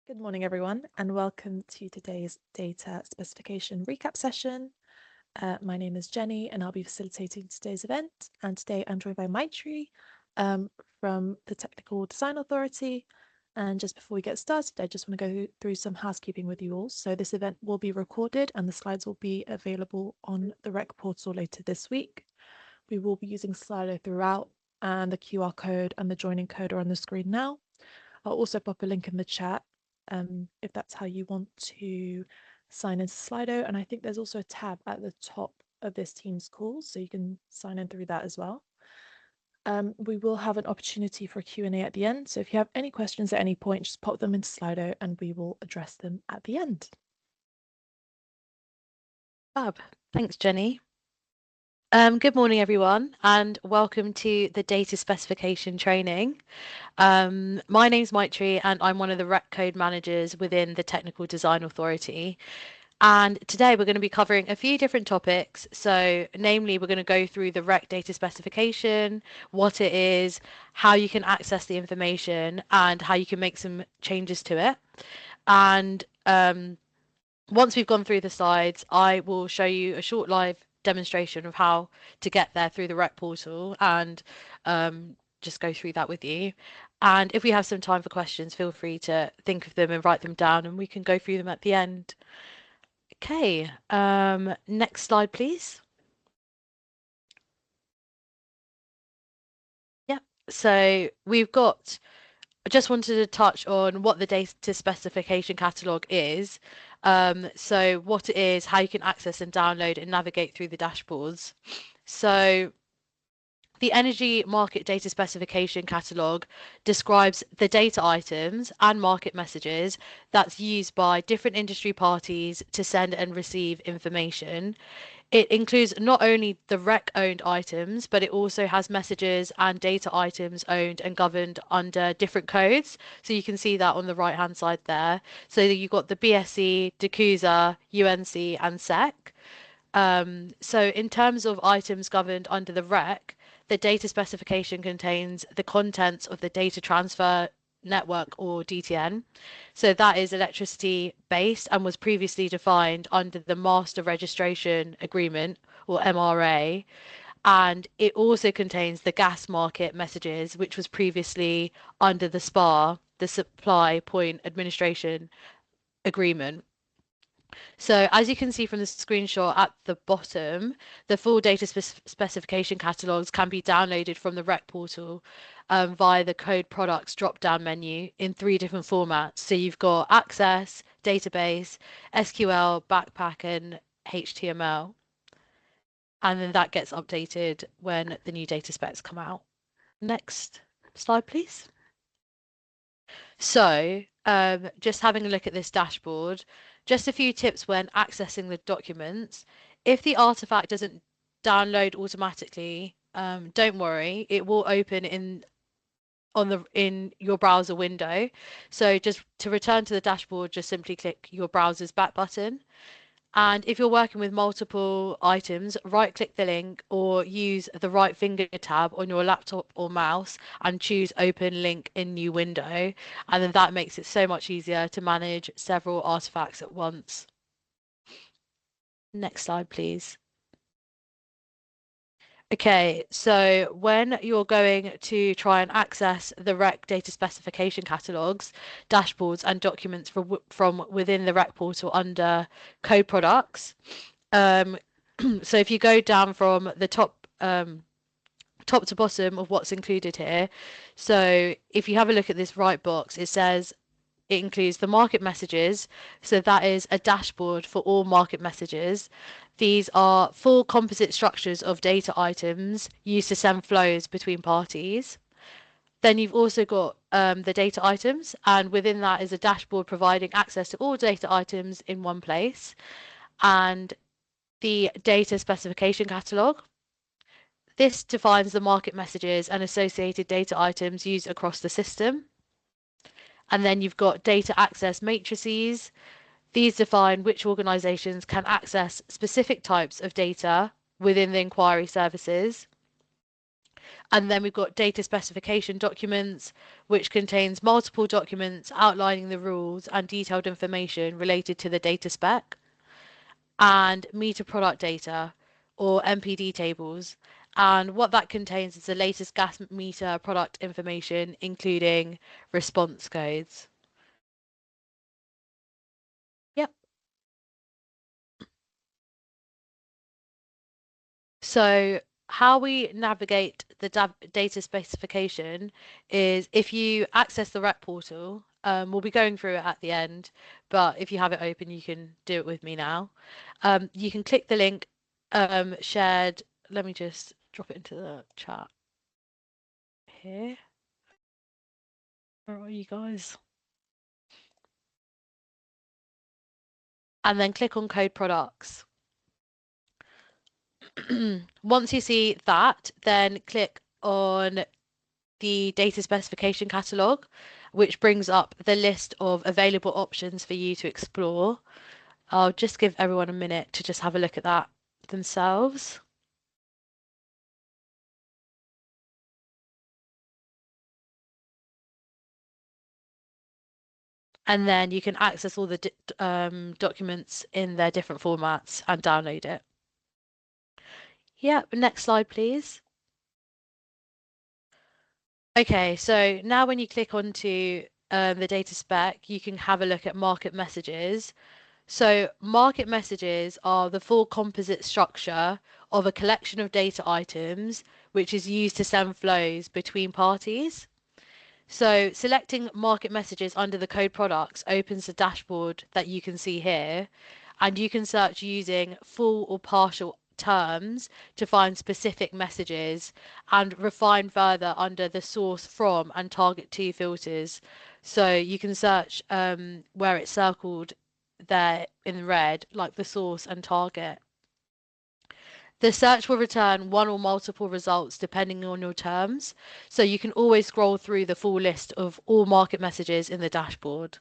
Good morning, everyone, and welcome to today's Data Specification Recap Session. My name is Jenny, and I'll be facilitating today's event. And today I'm joined by Maitri from the Technical Design Authority. And just before we get started, I just want to go through some housekeeping with you all. So this event will be recorded and the slides will be available on the rec portal later this week. We will be using Slido throughout, and the QR code and the joining code are on the screen now. I'll also pop a link in the chat if that's how you want to sign into Slido. And I think there's also a tab at the top of this Teams call, so you can sign in through that as well. We will have an opportunity for a Q&A at the end. So if you have any questions at any point, just pop them into Slido and we will address them at the end. Fab. Thanks, Jenny. Good morning, everyone, and welcome to the data specification training. My name's Maitri, and I'm one of the rec code managers within the Technical Design Authority. And today we're going to be covering a few different topics. So namely, we're going to go through the rec data specification, what it is, how you can access the information, and how you can make some changes to it. And once we've gone through the slides, I will show you a short live demonstration of how to get there through the rec portal and just go through that with you. And if we have some time for questions, feel free to think of them and write them down and we can go through them at the end. Okay, next slide, please. Yep, so we've got, I just wanted to touch on what the data specification catalog is. So what it is, how you can access and download and navigate through the dashboards. So the Energy Market Data Specification Catalog describes the data items and market messages that's used by different industry parties to send and receive information. It includes not only the rec-owned items, but it also has messages and data items owned and governed under different codes. So you can see that on the right-hand side there. So you've got the BSC, DCUSA, UNC, and SEC. So in terms of items governed under the rec, the data specification contains the contents of the data transfer network, or DTN. So that is electricity based and was previously defined under the Master Registration Agreement, or MRA. And it also contains the gas market messages, which was previously under the SPA, the Supply Point Administration Agreement. So as you can see from the screenshot at the bottom, the full data specification catalogs can be downloaded from the rec portal via the code products drop-down menu in 3 different formats. So you've got Access, Database, SQL, Backpack, and HTML. And then that gets updated when the new data specs come out. Next slide, please. So just having a look at this dashboard, just a few tips when accessing the documents. If the artifact doesn't download automatically, don't worry, it will open in your browser window. So just to return to the dashboard, just simply click your browser's back button. And if you're working with multiple items, right-click the link or use the right finger tab on your laptop or mouse and choose Open Link in New Window. And then that makes it so much easier to manage several artifacts at once. Next slide, please. Okay, so when you're going to try and access the rec data specification catalogs, dashboards, and documents from within the rec portal under code products, so if you go down from the top to bottom of what's included here, so if you have a look at this right box, it says it includes the market messages. So that is a dashboard for all market messages. These are full composite structures of data items used to send flows between parties. Then you've also got the data items, and within that is a dashboard providing access to all data items in one place. And the data specification catalog. This defines the market messages and associated data items used across the system. And then you've got data access matrices. These define which organizations can access specific types of data within the inquiry services. And then we've got data specification documents, which contains multiple documents outlining the rules and detailed information related to the data spec, and meter product data, or MPD tables. And what that contains is the latest gas meter product information, including response codes. Yep. So how we navigate the data specification is if you access the rep portal, we'll be going through it at the end, but if you have it open, you can do it with me now. You can click the link shared. Let me just drop it into the chat here. Where are you guys? And then click on code products. Once you see that, then click on the data specification catalog, which brings up the list of available options for you to explore. I'll just give everyone a minute to just have a look at that themselves. And then you can access all the documents in their different formats and download it. Yeah, next slide, please. Okay, so now when you click onto the data spec, you can have a look at market messages. So market messages are the full composite structure of a collection of data items, which is used to send flows between parties. So selecting market messages under the code products opens the dashboard that you can see here, and you can search using full or partial terms to find specific messages and refine further under the source from and target to filters. So you can search where it's circled there in red, like the source and target. The search will return one or multiple results depending on your terms, so you can always scroll through the full list of all market messages in the dashboard.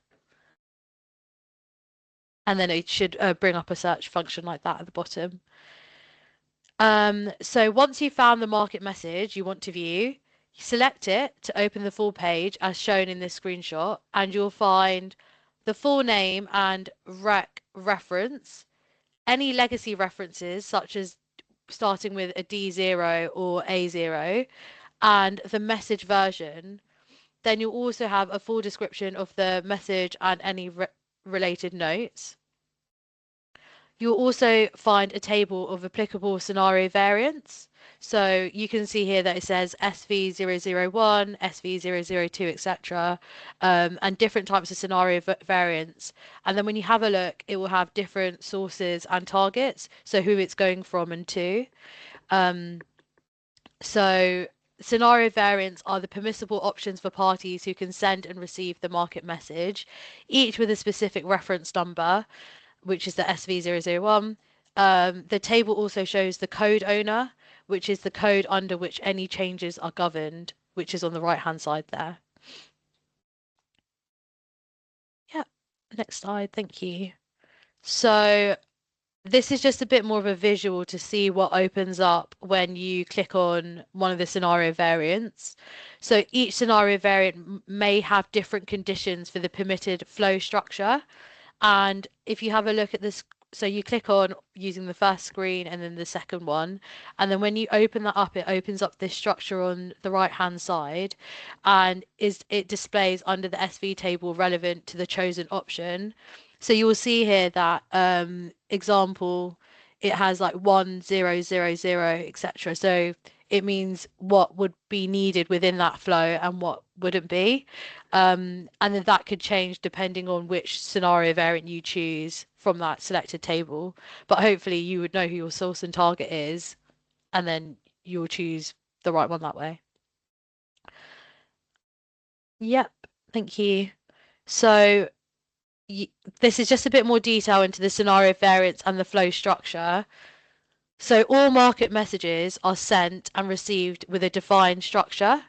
And then it should bring up a search function like that at the bottom. So once you've found the market message you want to view, select it to open the full page as shown in this screenshot, and you'll find the full name and rec reference, any legacy references such as starting with a D0 or A0, and the message version. Then you'll also have a full description of the message and any related notes. You'll also find a table of applicable scenario variants. So you can see here that it says SV001, SV002, etc., and different types of scenario variants. And then when you have a look, it will have different sources and targets, so who it's going from and to. So scenario variants are the permissible options for parties who can send and receive the market message, each with a specific reference number, which is the SV001. The table also shows the code owner, which is the code under which any changes are governed, which is on the right-hand side there. Yeah, next slide, thank you. So this is just a bit more of a visual to see what opens up when you click on one of the scenario variants. So each scenario variant may have different conditions for the permitted flow structure. And if you have a look at this, so you click on using the first screen and then the second one, and then when you open that up, it opens up this structure on the right hand side, and it displays under the SV table relevant to the chosen option. So you will see here that example, it has like 1000, etc. So it means what would be needed within that flow and what wouldn't be. And then that could change depending on which scenario variant you choose from that selected table. But hopefully you would know who your source and target is, and then you'll choose the right one that way. Yep, thank you. So this is just a bit more detail into the scenario variants and the flow structure. So all market messages are sent and received with a defined structure,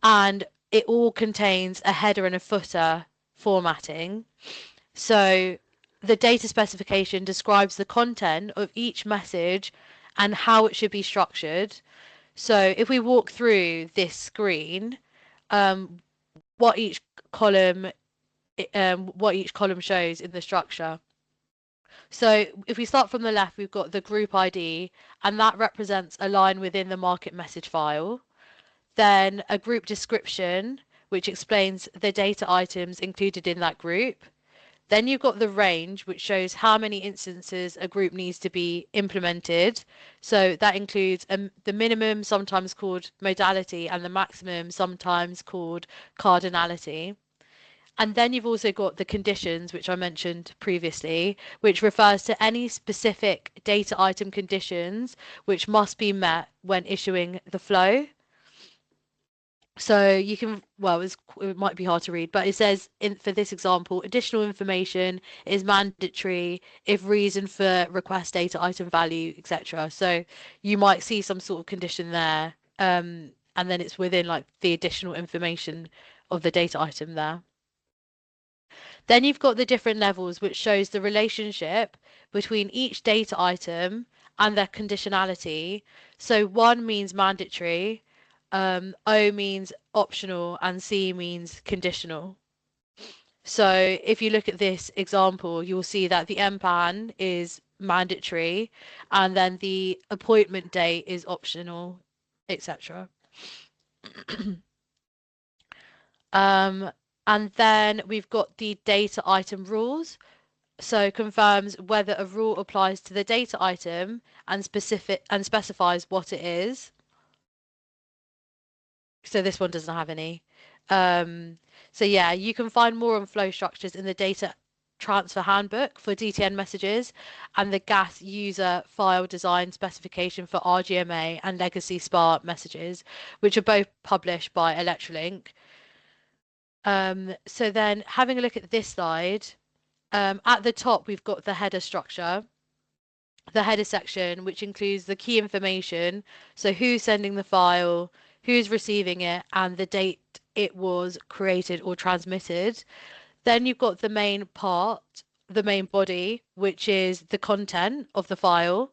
and it all contains a header and a footer formatting. So the data specification describes the content of each message and how it should be structured. So if we walk through this screen, what each column shows in the structure. So if we start from the left, we've got the group ID, and that represents a line within the market message file. Then a group description, which explains the data items included in that group. Then you've got the range, which shows how many instances a group needs to be implemented. So that includes the minimum, sometimes called modality, and the maximum, sometimes called cardinality. And then you've also got the conditions, which I mentioned previously, which refers to any specific data item conditions which must be met when issuing the flow. So you can, well, it might be hard to read, but it says for this example, additional information is mandatory if reason for request data item value, etc. So you might see some sort of condition there, and then it's within like the additional information of the data item there. Then you've got the different levels, which shows the relationship between each data item and their conditionality. So 1 means mandatory, O means optional, and C means conditional. So if you look at this example, you'll see that the MPAN is mandatory, and then the appointment date is optional, etc. And then we've got the data item rules. So confirms whether a rule applies to the data item and specifies what it is. So this one doesn't have any. So yeah, you can find more on flow structures in the data transfer handbook for DTN messages and the gas user file design specification for RGMA and legacy SPA messages, which are both published by Electrolink. So then having a look at this slide, at the top, we've got the header structure, the header section, which includes the key information. So who's sending the file, who's receiving it, and the date it was created or transmitted. Then you've got the main part, the main body, which is the content of the file.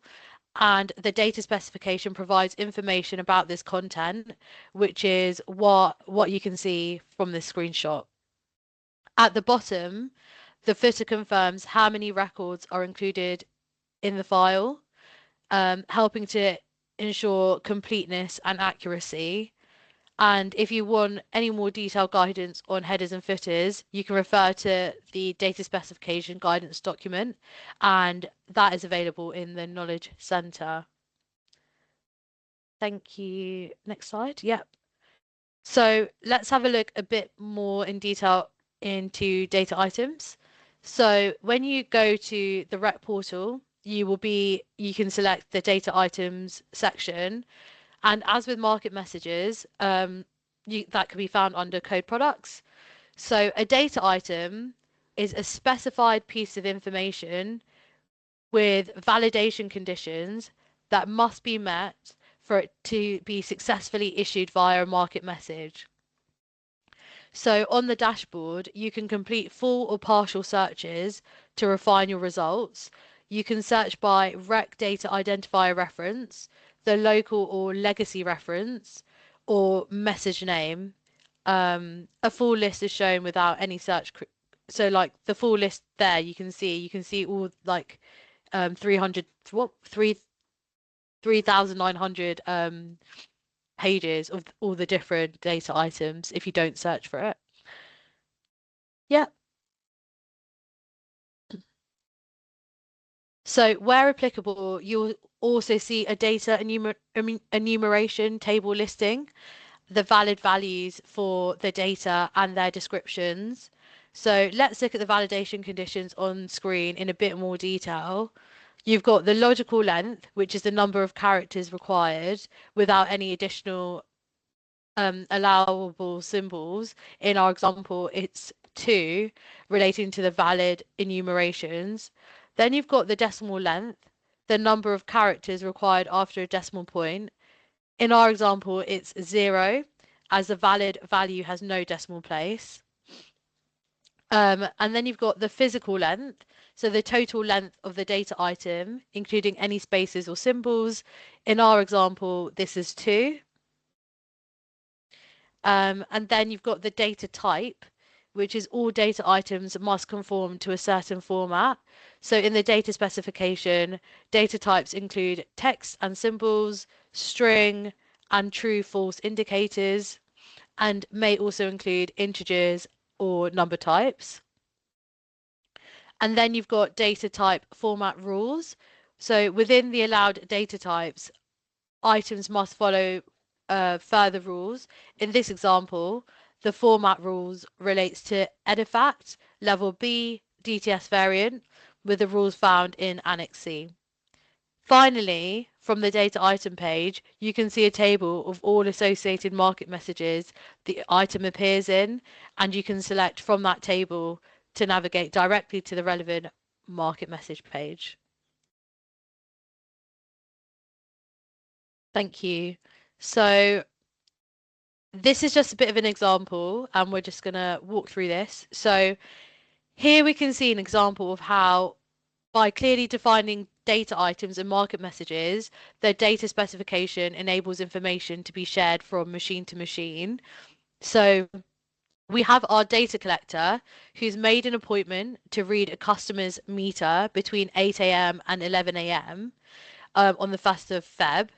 And the data specification provides information about this content, which is what you can see from this screenshot. At the bottom, the footer confirms how many records are included in the file, helping to ensure completeness and accuracy. And if you want any more detailed guidance on headers and footers, you can refer to the data specification guidance document, and that is available in the Knowledge Center. Thank you. Next slide. Yep. So let's have a look a bit more in detail into data items. So when you go to the rec portal, you can select the data items section. And as with market messages, that can be found under code products. So a data item is a specified piece of information with validation conditions that must be met for it to be successfully issued via a market message. So on the dashboard, you can complete full or partial searches to refine your results. You can search by rec data identifier reference, the local or legacy reference, or message name. A full list is shown without any search. So like the full list there, you can see all like 3,900 pages of all the different data items if you don't search for it. Yeah. So where applicable, you'll also see a data enumeration table listing the valid values for the data and their descriptions. So let's look at the validation conditions on screen in a bit more detail. You've got the logical length, which is the number of characters required without any additional allowable symbols. In our example, it's 2 relating to the valid enumerations. Then you've got the decimal length, the number of characters required after a decimal point. In our example, it's 0 as the valid value has no decimal place. And then you've got the physical length. So the total length of the data item, including any spaces or symbols. In our example, this is 2. And then you've got the data type, which is all data items must conform to a certain format. So in the data specification, data types include text and symbols, string, and true false indicators, and may also include integers or number types. And then you've got data type format rules. So within the allowed data types, items must follow further rules. In this example, the format rules relates to edifact, level B, DTS variant, with the rules found in Annex C. Finally, from the data item page, you can see a table of all associated market messages the item appears in, and you can select from that table to navigate directly to the relevant market message page. Thank you. So this is just a bit of an example, and we're just going to walk through this. So here we can see an example of how, by clearly defining data items and market messages, the data specification enables information to be shared from machine to machine. So we have our data collector who's made an appointment to read a customer's meter between 8 a.m. and 11 a.m. On the 1st of Feb.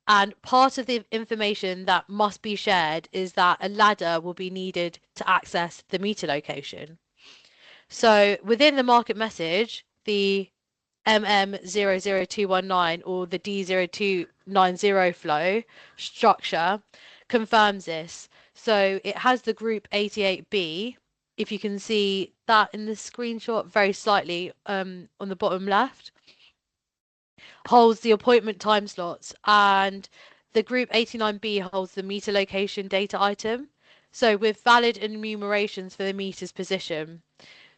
And part of the information that must be shared is that a ladder will be needed to access the meter location. So within the market message, the MM00219 or the D0290 flow structure confirms this. So it has the group 88B. If you can see that in the screenshot very slightly on the bottom left, holds the appointment time slots, and the group 89B holds the meter location data item. So with valid enumerations for the meter's position.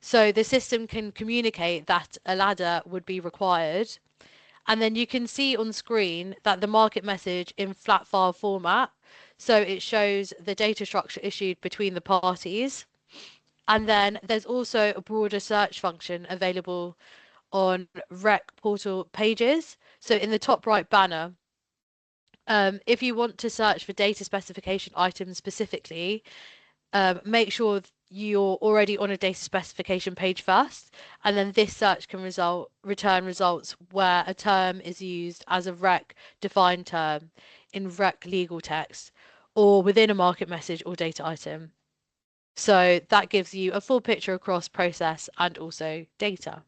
So the system can communicate that a ladder would be required. And then you can see on screen that the market message in flat file format. So it shows the data structure issued between the parties. And then there's also a broader search function available on rec portal pages. So in the top right banner, if you want to search for data specification items specifically, make sure you're already on a data specification page first, and then this search can return results where a term is used as a rec defined term in rec legal text or within a market message or data item. So that gives you a full picture across process and also data.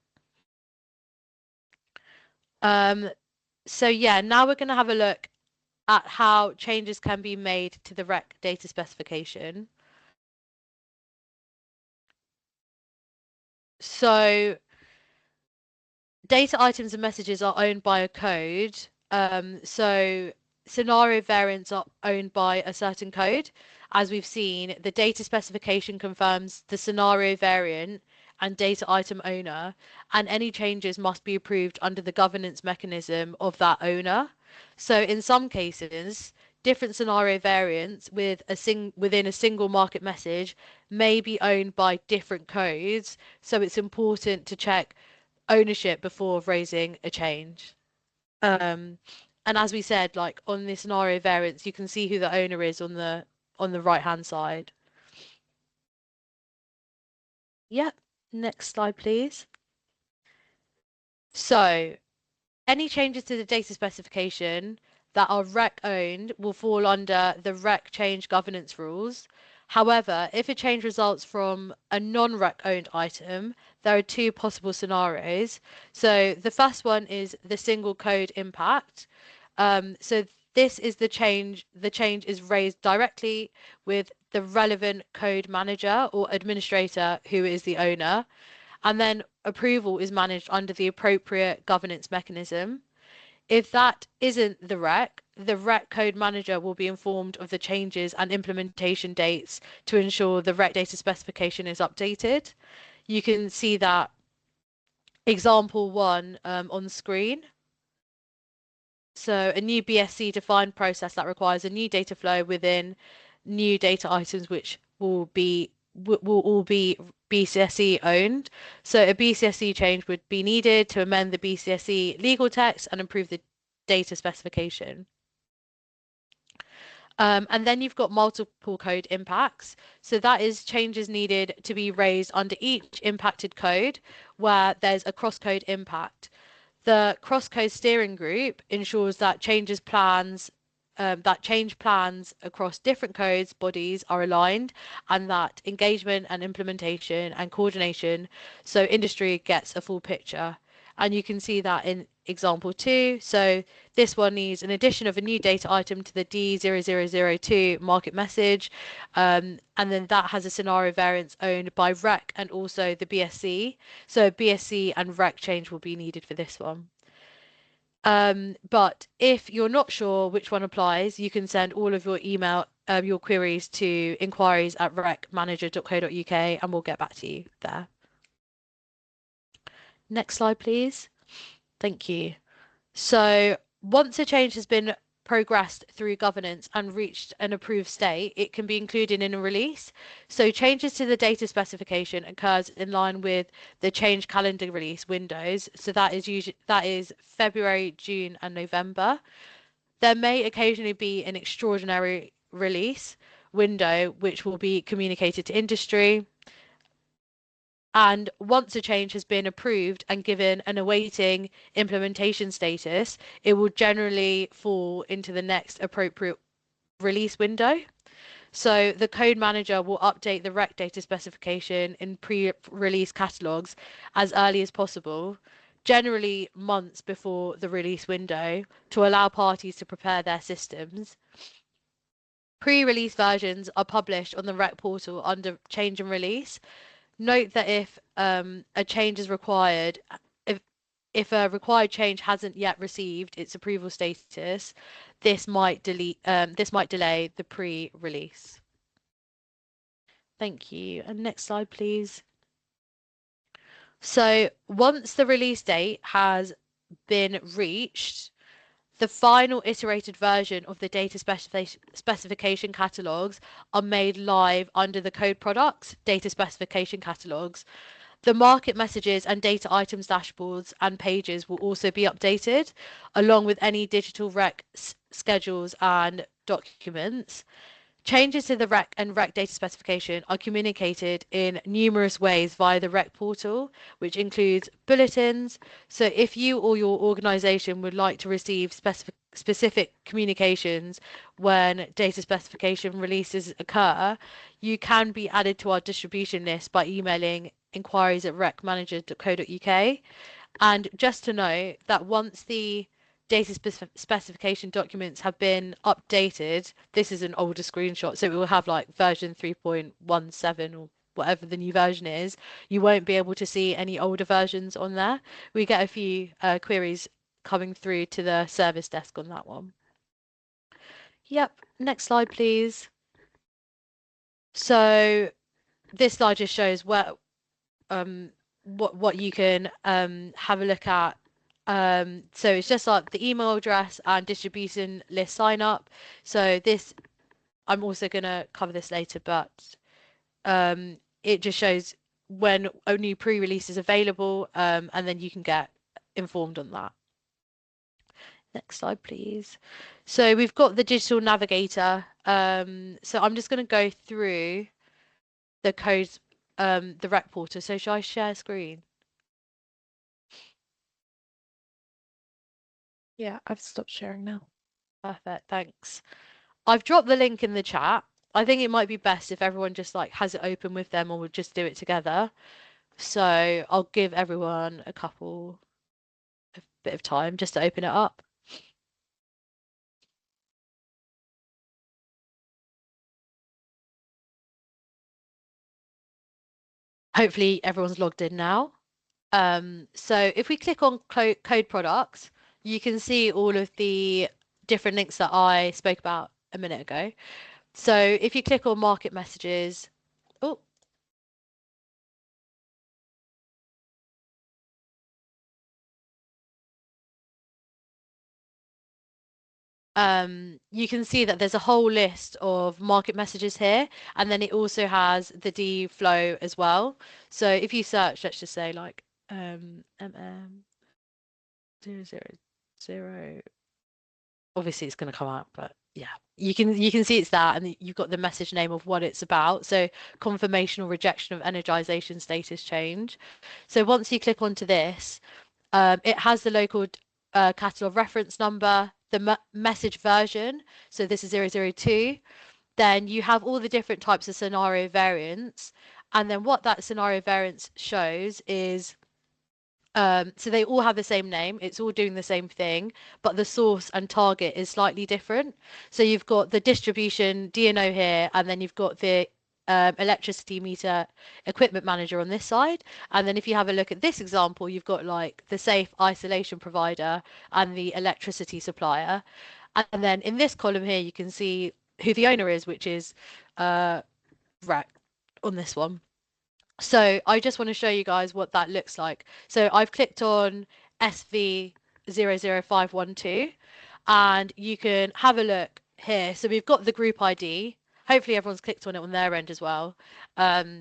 So yeah, now we're going to have a look at how changes can be made to the rec data specification. So data items and messages are owned by a code. So scenario variants are owned by a certain code. As we've seen, the data specification confirms the scenario variant and data item owner, and any changes must be approved under the governance mechanism of that owner. So in some cases, different scenario variants within a single market message may be owned by different codes. So it's important to check ownership before raising a change. Um, and as we said, like on the scenario variants, you can see who the owner is on the right hand side. Yep. Next slide, please. So any changes to the data specification that are rec owned will fall under the rec change governance rules. However, if a change results from a non-rec owned item, there are two possible scenarios. So the first one is the single code impact. So this is the change. The change is raised directly with the relevant code manager or administrator who is the owner, and then approval is managed under the appropriate governance mechanism. If that isn't the rec code manager will be informed of the changes and implementation dates to ensure the rec data specification is updated. You can see that example 1 on screen. So a new BSC defined process that requires a new data flow within new data items which will be will all be BCSE owned. So a BCSE change would be needed to amend the BCSE legal text and improve the data specification. And then you've got multiple code impacts. So that is changes needed to be raised under each impacted code where there's a cross-code impact. The cross-code steering group ensures that change plans across different codes bodies are aligned and that engagement and implementation and coordination so industry gets a full picture. And you can see that in example 2. So this one needs an addition of a new data item to the D0002 market message. And then that has a scenario variance owned by REC and also the BSC. So BSC and REC change will be needed for this one. But if you're not sure which one applies, you can send all of your queries to inquiries@recmanager.co.uk and we'll get back to you there. Next slide, please. Thank you. So once a change has been progressed through governance and reached an approved state, it can be included in a release. So changes to the data specification occurs in line with the change calendar release windows. So that is February, June, and November. There may occasionally be an extraordinary release window which will be communicated to industry. And once a change has been approved and given an awaiting implementation status, it will generally fall into the next appropriate release window. So the code manager will update the REC data specification in pre-release catalogs as early as possible, generally months before the release window, to allow parties to prepare their systems. Pre-release versions are published on the REC portal under change and release. Note that if a change is required, if a required change hasn't yet received its approval status, this might delay the pre-release. Thank you. And next slide, please. So once the release date has been reached, the final iterated version of the data specification catalogs are made live under the code products data specification catalogs. The market messages and data items dashboards and pages will also be updated, along with any digital rec schedules and documents. Changes to the REC and REC data specification are communicated in numerous ways via the REC portal, which includes bulletins. So if you or your organization would like to receive specific communications when data specification releases occur, you can be added to our distribution list by emailing inquiries@recmanager.co.uk. And just to note that once the data specification documents have been updated, this is an older screenshot, so it will have like version 3.17 or whatever the new version is. You won't be able to see any older versions on there. We get a few queries coming through to the service desk on that one. Yep, next slide, please. So this slide just shows what you can have a look at. So it's just like the email address and distribution list sign up. So this, I'm also going to cover this later, but it just shows when a new pre-release is available, and then you can get informed on that. Next slide, please. So we've got the digital navigator. So I'm just going to go through the codes, the rec portal. So shall I share screen? Yeah, I've stopped sharing now. Perfect, thanks. I've dropped the link in the chat. I think it might be best if everyone just like has it open with them or we'll just do it together. So I'll give everyone a bit of time just to open it up. Hopefully everyone's logged in now. So if we click on code products, you can see all of the different links that I spoke about a minute ago. So if you click on market messages, oh, you can see that there's a whole list of market messages here, and then it also has the D flow as well. So if you search, let's just say like MM 000, obviously it's going to come out, but yeah, you can see it's that, and you've got the message name of what it's about. So confirmation or rejection of energization status change. So once you click onto this, it has the local catalog reference number, the message version. So this is 002. Then you have all the different types of scenario variants. And then what that scenario variance shows is so they all have the same name, it's all doing the same thing, but the source and target is slightly different. So you've got the distribution DNO here, and then you've got the electricity meter equipment manager on this side. And then if you have a look at this example, you've got like the safe isolation provider and the electricity supplier. And then in this column here, you can see who the owner is, which is REC on this one. So I just want to show you guys what that looks like. So I've clicked on SV00512, and you can have a look here. So we've got the group ID. Hopefully everyone's clicked on it on their end as well.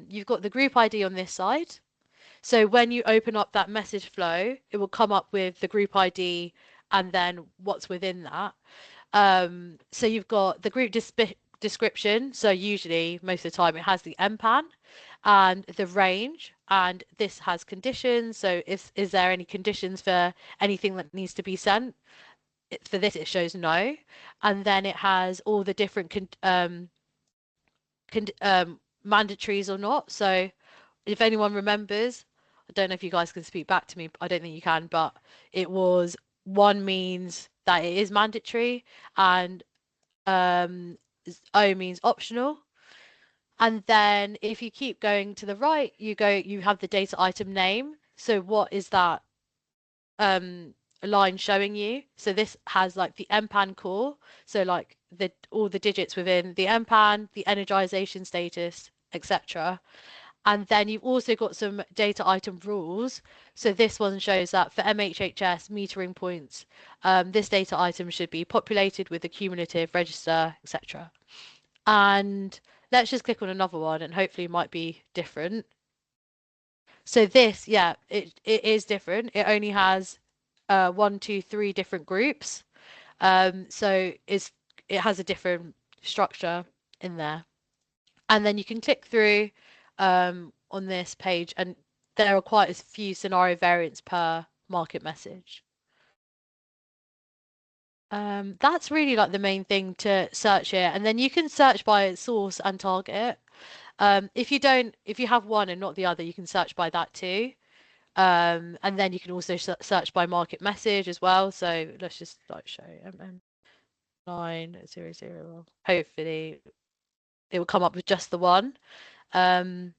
You've got the group ID on this side. So when you open up that message flow, it will come up with the group ID and then what's within that. So you've got the group description. So usually, most of the time, it has the MPAN and the range, and this has conditions. So is there any conditions for anything that needs to be sent? For this, it shows no. And then it has all the different mandatories or not. So if anyone remembers, I don't know if you guys can speak back to me. I don't think you can, but it was one means that it is mandatory, and O means optional. And then if you keep going to the right, you have the data item name. So what is that line showing you? So this has like the MPAN core, so like all the digits within the MPAN, the energization status, etc. And then you've also got some data item rules. So this one shows that for MHHS metering points, this data item should be populated with a cumulative register, etc. And let's just click on another one, and hopefully it might be different. So this, yeah, it is different. It only has 1, 2, 3 different groups. So it has a different structure in there. And then you can click through on this page, and there are quite a few scenario variants per market message. That's really like the main thing to search here. And then you can search by source and target. If you have one and not the other, you can search by that too. And then you can also search by market message as well. So let's just like show MM900. Hopefully it will come up with just the one. And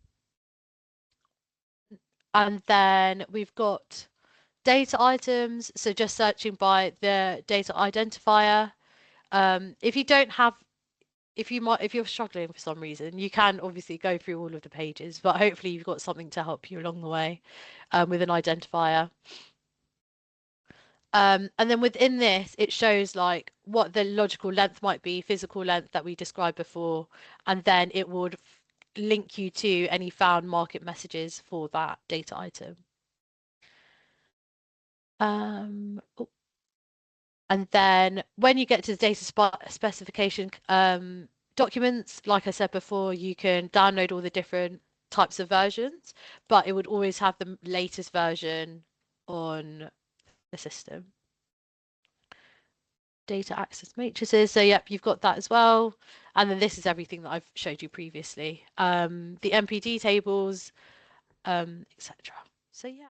then we've got data items. So just searching by the data identifier. If you don't have if you're struggling for some reason, you can obviously go through all of the pages, but hopefully you've got something to help you along the way with an identifier. And then within this, it shows like what the logical length might be, physical length that we described before, and then it would link you to any found market messages for that data item. Oh. And then when you get to the data specification documents, like I said before, you can download all the different types of versions, but it would always have the latest version on the system. Data access matrices. So yep, you've got that as well. And then this is everything that I've showed you previously. The MPD tables, etc. So yeah.